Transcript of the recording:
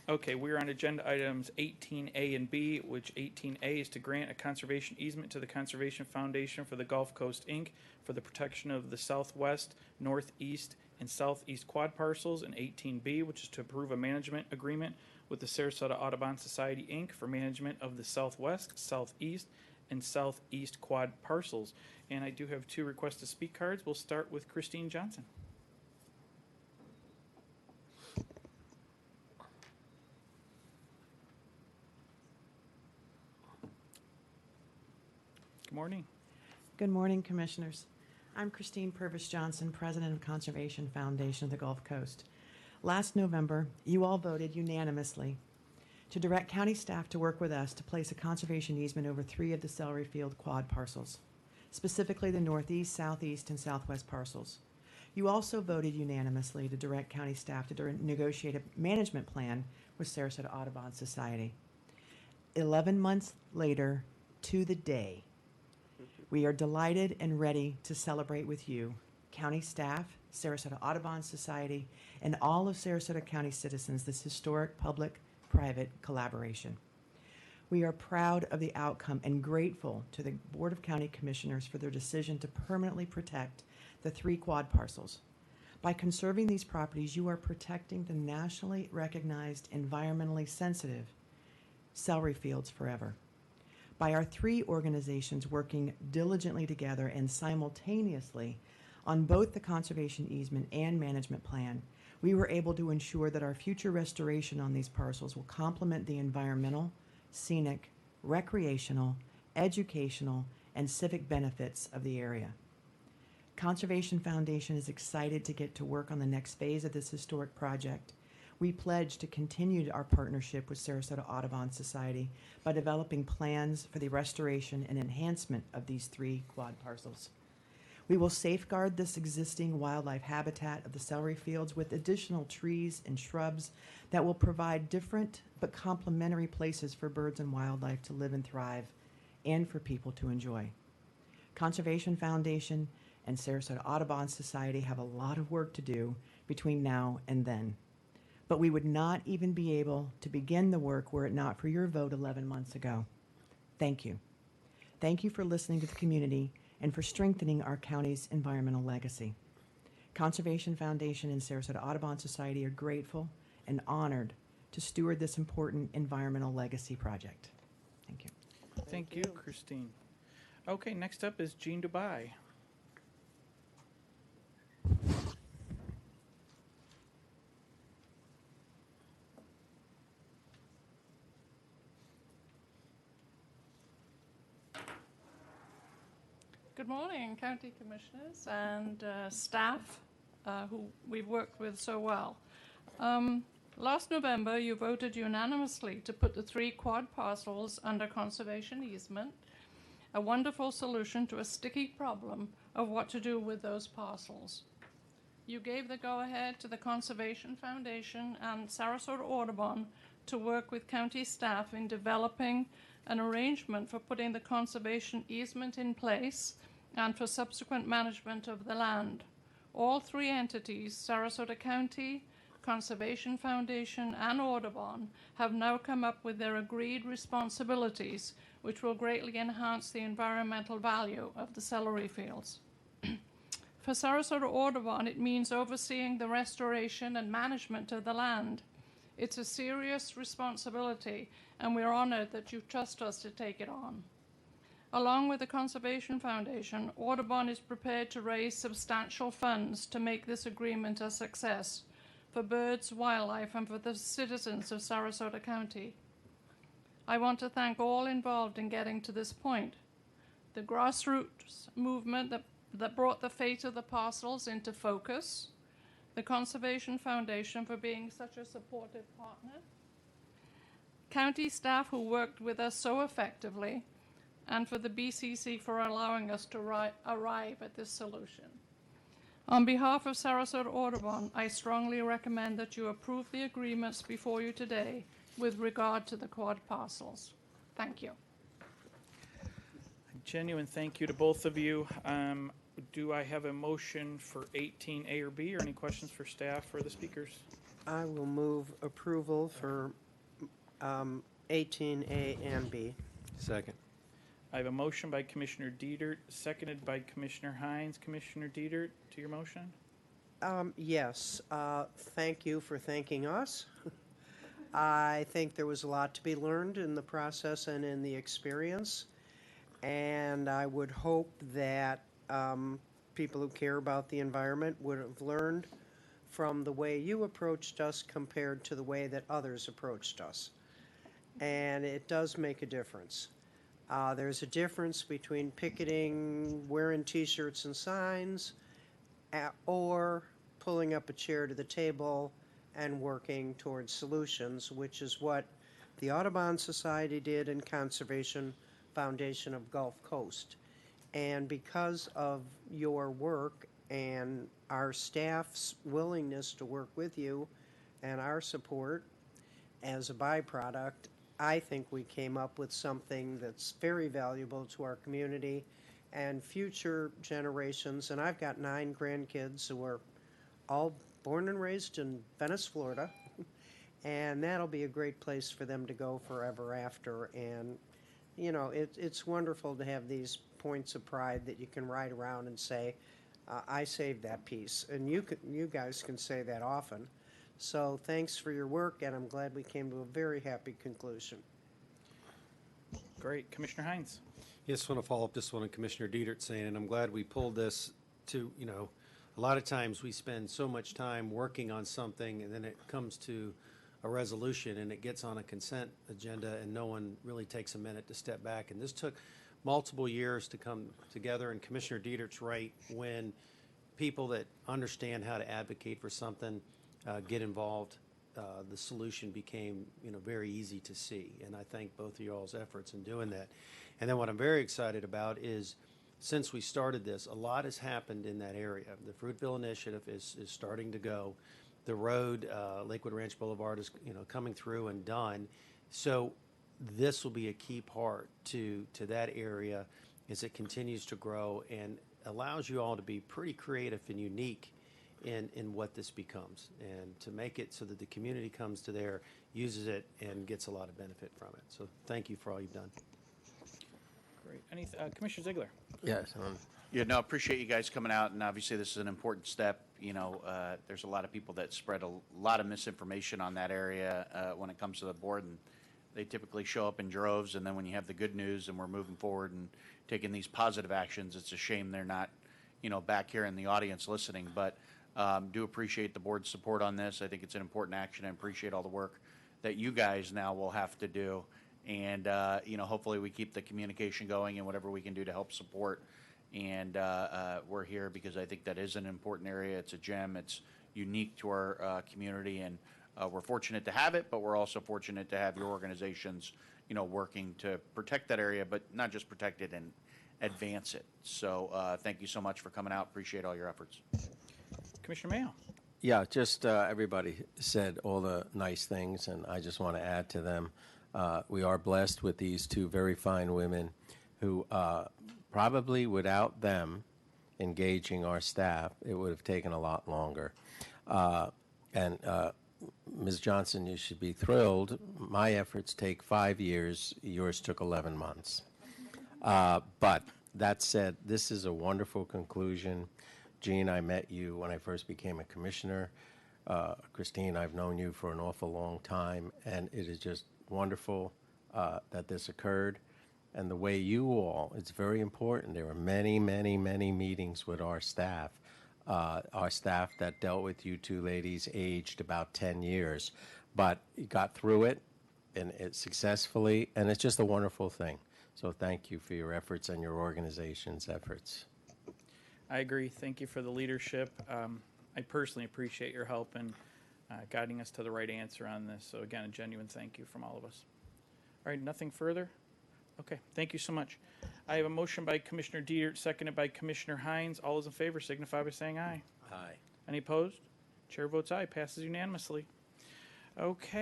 Okay, we're on agenda items 18A and B, which 18A is to grant a conservation easement to the Conservation Foundation for the Gulf Coast, Inc. for the protection of the southwest, northeast, and southeast quad parcels, and 18B, which is to approve a management agreement with the Sarasota Audubon Society, Inc. for management of the southwest, southeast, and southeast quad parcels. And I do have two requests to speak cards. We'll start with Christine Johnson. Good morning. Good morning, Commissioners. I'm Christine Purvis Johnson, President of Conservation Foundation of the Gulf Coast. Last November, you all voted unanimously to direct county staff to work with us to place a conservation easement over 3 of the Celery Field quad parcels, specifically the northeast, southeast, and southwest parcels. You also voted unanimously to direct county staff to negotiate a management plan with Sarasota Audubon Society. 11 months later, to the day, we are delighted and ready to celebrate with you, county staff, Sarasota Audubon Society, and all of Sarasota County citizens, this historic public-private collaboration. We are proud of the outcome and grateful to the Board of County Commissioners for their decision to permanently protect the 3 quad parcels. By conserving these properties, you are protecting the nationally recognized environmentally sensitive celery fields forever. By our 3 organizations working diligently together and simultaneously on both the conservation easement and management plan, we were able to ensure that our future restoration on these parcels will complement the environmental, scenic, recreational, educational, and civic benefits of the area. Conservation Foundation is excited to get to work on the next phase of this historic project. We pledge to continue our partnership with Sarasota Audubon Society by developing plans for the restoration and enhancement of these 3 quad parcels. We will safeguard this existing wildlife habitat of the celery fields with additional trees and shrubs that will provide different but complementary places for birds and wildlife to live and thrive and for people to enjoy. Conservation Foundation and Sarasota Audubon Society have a lot of work to do between now and then. But we would not even be able to begin the work were it not for your vote 11 months ago. Thank you. Thank you for listening to the community and for strengthening our county's environmental legacy. Conservation Foundation and Sarasota Audubon Society are grateful and honored to steward this important environmental legacy project. Thank you. Thank you, Christine. Okay, next up is Jean Dubai. Good morning, County Commissioners and staff who we've worked with so well. Last November, you voted unanimously to put the 3 quad parcels under conservation easement, a wonderful solution to a sticky problem of what to do with those parcels. You gave the go-ahead to the Conservation Foundation and Sarasota Audubon to work with county staff in developing an arrangement for putting the conservation easement in place and for subsequent management of the land. All 3 entities, Sarasota County, Conservation Foundation, and Audubon, have now come up with their agreed responsibilities, which will greatly enhance the environmental value of the celery fields. For Sarasota Audubon, it means overseeing the restoration and management of the land. It's a serious responsibility, and we're honored that you trust us to take it on. Along with the Conservation Foundation, Audubon is prepared to raise substantial funds to make this agreement a success for birds, wildlife, and for the citizens of Sarasota County. I want to thank all involved in getting to this point. The grassroots movement that brought the fate of the parcels into focus, the Conservation Foundation for being such a supportive partner, county staff who worked with us so effectively, and for the BCC for allowing us to arrive at this solution. On behalf of Sarasota Audubon, I strongly recommend that you approve the agreements before you today with regard to the quad parcels. Thank you. Genuine thank you to both of you. Do I have a motion for 18A or B, or any questions for staff or the speakers? I will move approval for 18A and B. Second. I have a motion by Commissioner Dietert, seconded by Commissioner Hines. Commissioner Dietert, to your motion? Yes, thank you for thanking us. I think there was a lot to be learned in the process and in the experience. And I would hope that people who care about the environment would have learned from the way you approached us compared to the way that others approached us. And it does make a difference. There's a difference between picketing, wearing T-shirts and signs, or pulling up a chair to the table and working towards solutions, which is what the Audubon Society did and Conservation Foundation of Gulf Coast. And because of your work and our staff's willingness to work with you and our support as a byproduct, I think we came up with something that's very valuable to our community and future generations. And I've got 9 grandkids who are all born and raised in Venice, Florida. And that'll be a great place for them to go forever after. And, you know, it's wonderful to have these points of pride that you can ride around and say, I saved that piece. And you guys can say that often. So thanks for your work, and I'm glad we came to a very happy conclusion. Great. Commissioner Hines? Yes, I want to follow up this one on Commissioner Dietert saying, and I'm glad we pulled this to, you know, a lot of times we spend so much time working on something and then it comes to a resolution and it gets on a consent agenda and no one really takes a minute to step back. And this took multiple years to come together, and Commissioner Dietert's right. When people that understand how to advocate for something get involved, the solution became, you know, very easy to see. And I thank both of y'all's efforts in doing that. And then what I'm very excited about is, since we started this, a lot has happened in that area. The Fruitville Initiative is starting to go. The road, Lakewood Ranch Boulevard, is, you know, coming through and done. So this will be a key part to that area as it continues to grow and allows you all to be pretty creative and unique in what this becomes, and to make it so that the community comes to there, uses it, and gets a lot of benefit from it. So thank you for all you've done. Great. Commissioner Ziegler? Yes. Yeah, no, appreciate you guys coming out, and obviously this is an important step. You know, there's a lot of people that spread a lot of misinformation on that area when it comes to the board, and they typically show up in droves, and then when you have the good news and we're moving forward and taking these positive actions, it's a shame they're not, you know, back here in the audience listening. But do appreciate the board's support on this. I think it's an important action. I appreciate all the work that you guys now will have to do. And, you know, hopefully we keep the communication going and whatever we can do to help support. And we're here because I think that is an important area. It's a gem. It's unique to our community. And we're fortunate to have it, but we're also fortunate to have your organizations, you know, working to protect that area, but not just protect it and advance it. So thank you so much for coming out. Appreciate all your efforts. Commissioner Mayo? Yeah, just everybody said all the nice things, and I just want to add to them. We are blessed with these 2 very fine women who probably without them engaging our staff, it would have taken a lot longer. And Ms. Johnson, you should be thrilled. My efforts take 5 years. Yours took 11 months. But that said, this is a wonderful conclusion. Jean, I met you when I first became a commissioner. Christine, I've known you for an awful long time, and it is just wonderful that this occurred. And the way you all, it's very important. There were many, many, many meetings with our staff that dealt with you 2 ladies aged about 10 years. But you got through it, and it successfully, and it's just a wonderful thing. So thank you for your efforts and your organization's efforts. I agree. Thank you for the leadership. I personally appreciate your help in guiding us to the right answer on this. So again, a genuine thank you from all of us. All right, nothing further? Okay, thank you so much. I have a motion by Commissioner Dietert, seconded by Commissioner Hines. All those in favor signify by saying aye. Aye. Any opposed? Chair votes aye. Passes unanimously. Okay.